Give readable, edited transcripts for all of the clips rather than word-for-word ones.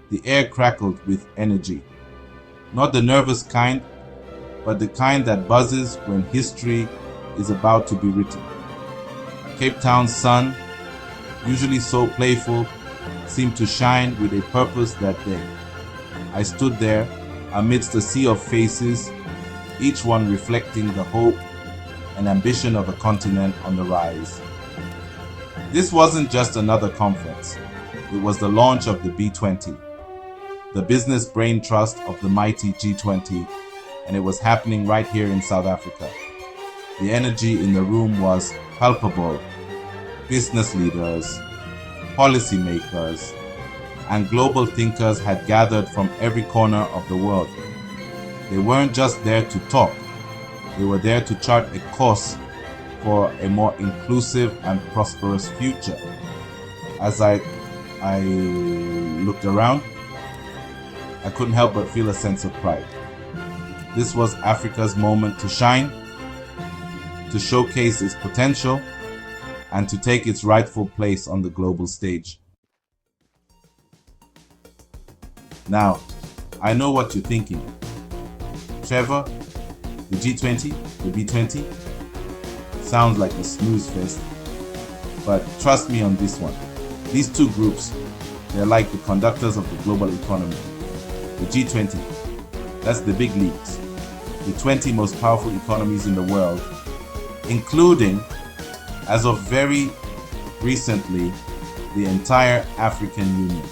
The air crackled with energy. Not the nervous kind, but the kind that buzzes when history is about to be written. Cape Town's sun, usually so playful, seemed to shine with a purpose that day. I stood there amidst a sea of faces, each one reflecting the hope and ambition of a continent on the rise. This wasn't just another conference. It was the launch of the B20, the business brain trust of the mighty G20, and it was happening right here in South Africa. The energy in the room was palpable. Business leaders, policymakers, and global thinkers had gathered from every corner of the world. They weren't just there to talk. They were there to chart a course for a more inclusive and prosperous future. As I looked around, I couldn't help but feel a sense of pride. This was Africa's moment to shine, to showcase its potential, and to take its rightful place on the global stage. Now, I know what you're thinking. Trevor, the G20, the B20, sounds like a snooze fest. But trust me on this one. These two groups, they're like the conductors of the global economy. The G20, that's the big leagues, the 20 most powerful economies in the world, including, as of very recently, the entire African Union.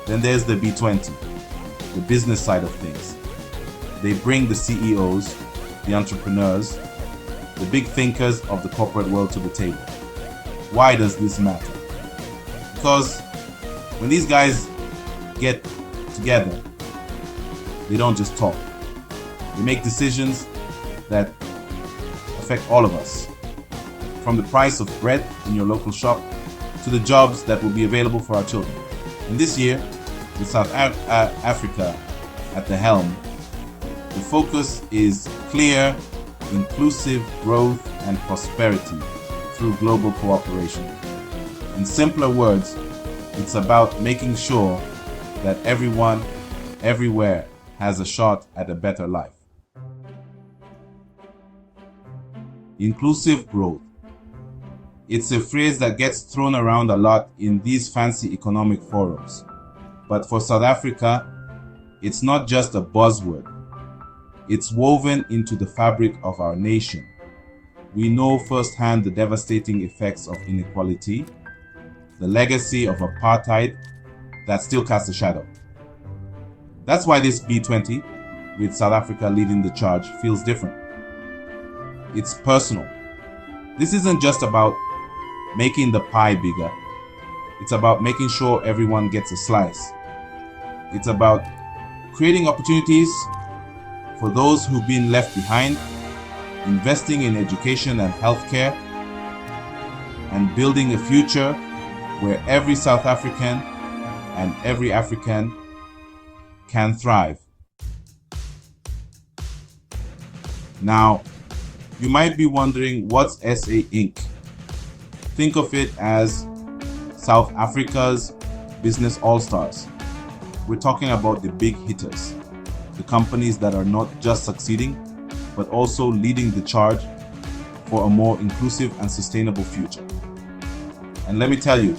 Then there's the B20, the business side of things. They bring the CEOs, the entrepreneurs, the big thinkers of the corporate world to the table. Why does this matter? Because when these guys get together, they don't just talk. They make decisions that affect all of us. From the price of bread in your local shop to the jobs that will be available for our children. And this year, with South Africa at the helm, the focus is clear, inclusive growth and prosperity through global cooperation. In simpler words, it's about making sure that everyone, everywhere, has a shot at a better life. Inclusive growth. It's a phrase that gets thrown around a lot in these fancy economic forums. But for South Africa, it's not just a buzzword. It's woven into the fabric of our nation. We know firsthand the devastating effects of inequality, the legacy of apartheid that still casts a shadow. That's why this B20, with South Africa leading the charge, feels different. It's personal. This isn't just about making the pie bigger. It's about making sure everyone gets a slice. It's about creating opportunities for those who've been left behind, investing in education and healthcare, and building a future where every South African and every African can thrive. Now, you might be wondering, what's SA Inc? Think of it as South Africa's business all-stars. We're talking about the big hitters, the companies that are not just succeeding, but also leading the charge for a more inclusive and sustainable future. And let me tell you,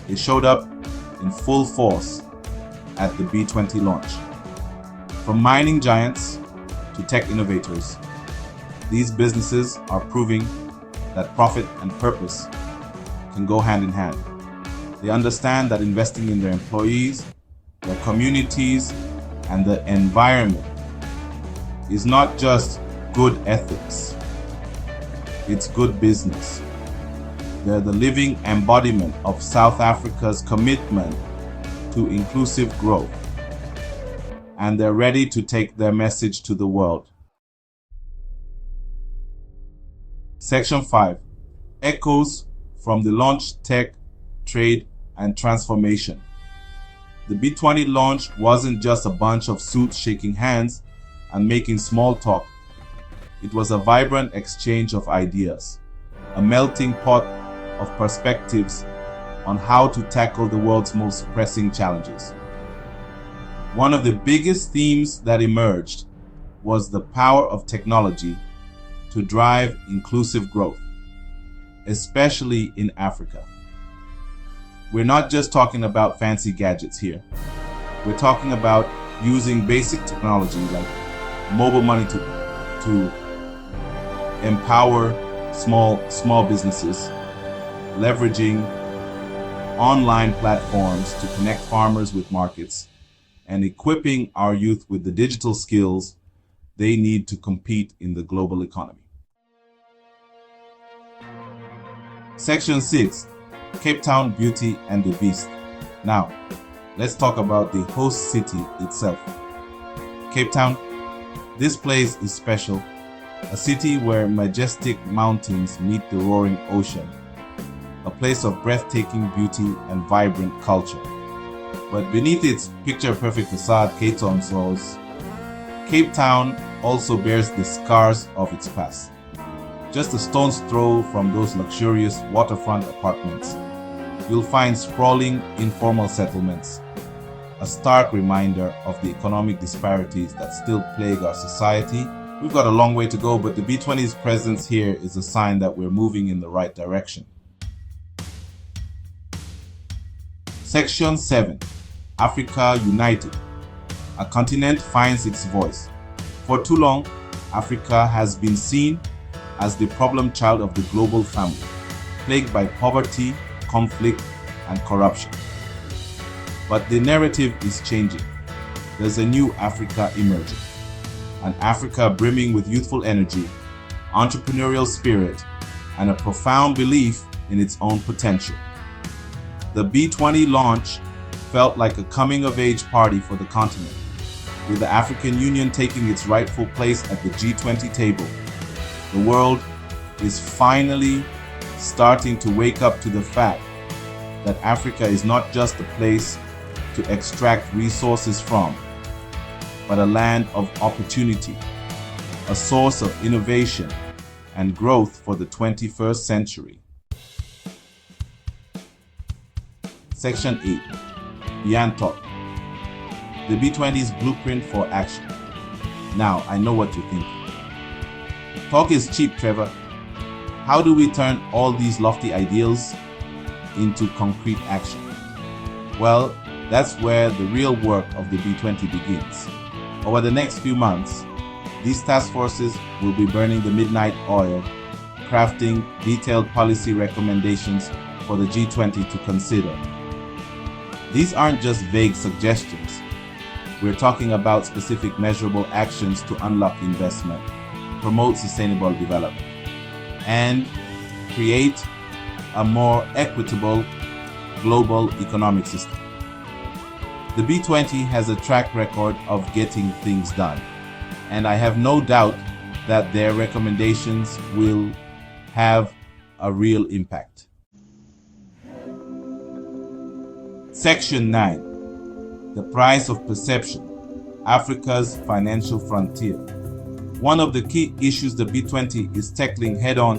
they showed up in full force at the B20 launch. From mining giants to tech innovators, these businesses are proving that profit and purpose can go hand in hand. They understand that investing in their employees, their communities, and the environment is not just good ethics, it's good business. They're the living embodiment of South Africa's commitment to inclusive growth, and they're ready to take their message to the world. Section 5. Echoes from the launch: tech, trade, and transformation. The B20 launch wasn't just a bunch of suits shaking hands and making small talk. It was a vibrant exchange of ideas, a melting pot of perspectives on how to tackle the world's most pressing challenges. One of the biggest themes that emerged was the power of technology to drive inclusive growth, especially in Africa. We're not just talking about fancy gadgets here. We're talking about using basic technology like mobile money to empower small businesses, leveraging online platforms to connect farmers with markets, and equipping our youth with the digital skills they need to compete in the global economy. Section 6, Cape Town Beauty and the Beast. Now, let's talk about the host city itself. Cape Town. This place is special, a city where majestic mountains meet the roaring ocean, a place of breathtaking beauty and vibrant culture. But beneath its picture-perfect facade, Cape Town also bears the scars of its past. Just a stone's throw from those luxurious waterfront apartments, you'll find sprawling informal settlements, a stark reminder of the economic disparities that still plague our society. We've got a long way to go, but the B20's presence here is a sign that we're moving in the right direction. Section 7, Africa United. A continent finds its voice. For too long, Africa has been seen as the problem child of the global family, plagued by poverty, conflict, and corruption. But the narrative is changing. There's a new Africa emerging. An Africa brimming with youthful energy, entrepreneurial spirit, and a profound belief in its own potential. The B20 launch felt like a coming-of-age party for the continent, with the African Union taking its rightful place at the G20 table. The world is finally starting to wake up to the fact that Africa is not just a place to extract resources from, but a land of opportunity, a source of innovation and growth for the 21st century. Section 8, Beyond Talk. The B20's blueprint for action. Now, I know what you're thinking. Talk is cheap, Trevor. How do we turn all these lofty ideals into concrete action? Well, that's where the real work of the B20 begins. Over the next few months, these task forces will be burning the midnight oil, crafting detailed policy recommendations for the G20 to consider. These aren't just vague suggestions. We're talking about specific measurable actions to unlock investment, promote sustainable development, and create a more equitable global economic system. The B20 has a track record of getting things done, and I have no doubt that their recommendations will have a real impact. Section 9, the price of perception, Africa's financial frontier. One of the key issues the B20 is tackling head-on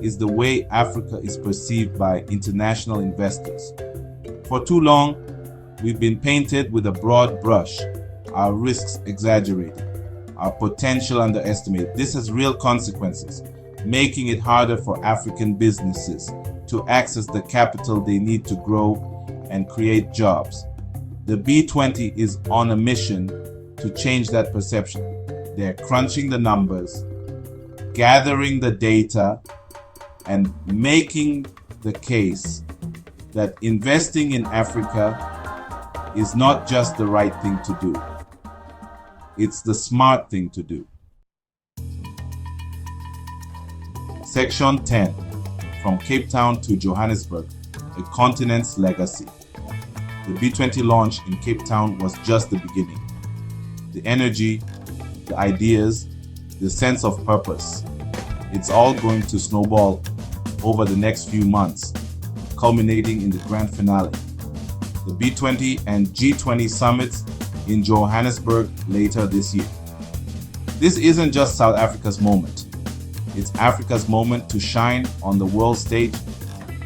is the way Africa is perceived by international investors. For too long, we've been painted with a broad brush, our risks exaggerated, our potential underestimated. This has real consequences, making it harder for African businesses to access the capital they need to grow and create jobs. The B20 is on a mission to change that perception. They're crunching the numbers, gathering the data, and making the case that investing in Africa is not just the right thing to do. It's the smart thing to do. Section 10, from Cape Town to Johannesburg, a continent's legacy. The B20 launch in Cape Town was just the beginning. The energy, the ideas, the sense of purpose, it's all going to snowball over the next few months, culminating in the grand finale, the B20 and G20 summits in Johannesburg later this year. This isn't just South Africa's moment. It's Africa's moment to shine on the world stage,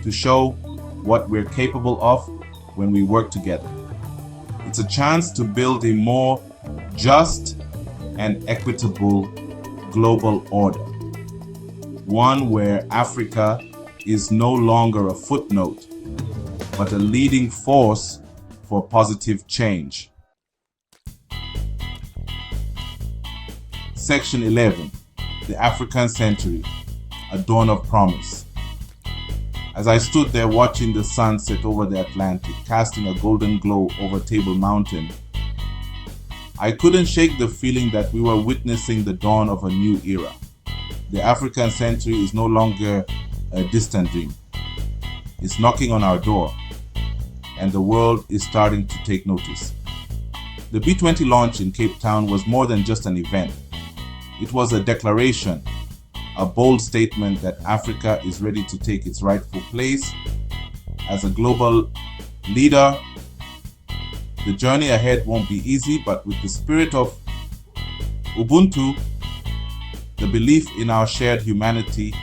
to show what we're capable of when we work together. It's a chance to build a more just and equitable global order, one where Africa is no longer a footnote, but a leading force for positive change. Section 11, The African Century, a Dawn of Promise. As I stood there watching the sun set over the Atlantic, casting a golden glow over Table Mountain, I couldn't shake the feeling that we were witnessing the dawn of a new era. The African century is no longer a distant dream. It's knocking on our door, and the world is starting to take notice. The B20 launch in Cape Town was more than just an event. It was a declaration, a bold statement that Africa is ready to take its rightful place as a global leader. The journey ahead won't be easy, but with the spirit of Ubuntu, the belief in our shared humanity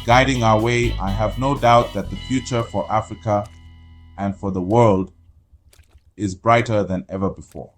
guiding our way, I have no doubt that the future for Africa and for the world is brighter than ever before.